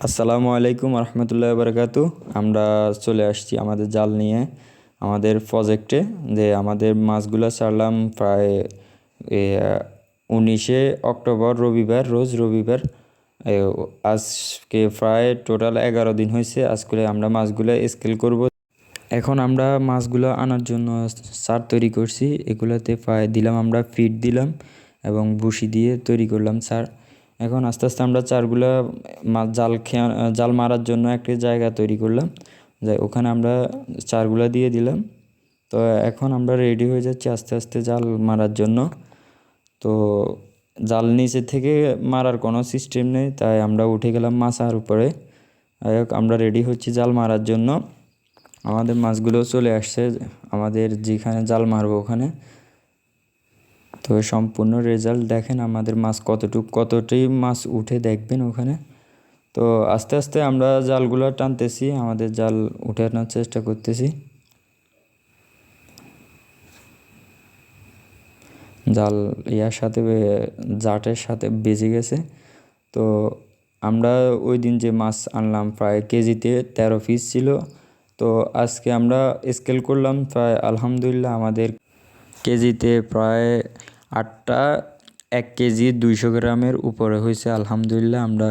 আসসালামু আলাইকুম রহমতুল্লাহ বারকাতু। আমরা চলে আসছি আমাদের জাল নিয়ে আমাদের প্রজেক্টে। যে আমাদের মাছগুলো ছাড়লাম প্রায় 19 অক্টোবর রোজ রবিবার। এ, আজকে প্রায় টোটাল 11 দিন হয়েছে। আজকে আমরা মাছগুলো স্কেল করব। এখন আমরা মাছগুলো আনার জন্য চার তৈরি করছি। এগুলোতে প্রায় দিলাম আমরা ফিড দিলাম এবং বড়শি দিয়ে তৈরি করলাম চার। এখন আস্তে আস্তে আমরা চারগুলা মাছ জাল মারার জন্য একটি জায়গা তৈরি করলাম, যাই ওখানে আমরা চারগুলা দিয়ে দিলাম। তো এখন আমরা রেডি হয়ে যাচ্ছি আস্তে আস্তে জাল মারার জন্য। তো জাল নিচে থেকে মারার কোনো সিস্টেম নেই, তাই আমরা উঠে গেলাম মাচার উপরে। যাই হোক, আমরা রেডি হচ্ছি জাল মারার জন্য। আমাদের মাছগুলো চলে আসছে আমাদের যেখানে জাল মারবো ওখানে। তো সম্পূর্ণ রেজাল্ট দেখেন আমাদের মাছ কতটি মাছ উঠে দেখবেন ওখানে। তো আস্তে আস্তে আমরা জালগুলো টানতেছি, আমাদের জাল উঠানোর চেষ্টা করতেছি। জাল জাটের সাথে বেজে গেছে। তো আমরা ওই দিন যে মাছ আনলাম প্রায় কেজিতে 13 পিস ছিল। তো আজকে আমরা স্কেল করলাম প্রায় আলহামদুলিল্লাহ আমাদের কেজিতে প্রায় 8টা 1 কেজি 200 গ্রামের উপরে হয়েছে। আলহামদুলিল্লাহ আমরা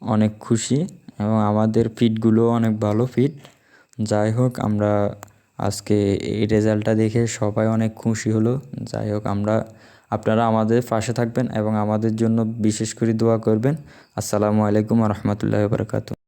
অনেক খুশি এবং আমাদের ফিডগুলো অনেক ভালো ফিড। যাই হোক, আমরা আজকে এই রেজাল্টটা দেখে সবাই অনেক খুশি হলো। যাই হোক, আপনারা আমাদের পাশে থাকবেন এবং আমাদের জন্য বিশেষ করে দোয়া করবেন। আসসালামু আলাইকুম রহমতুল্লাহ বারকাতুহ।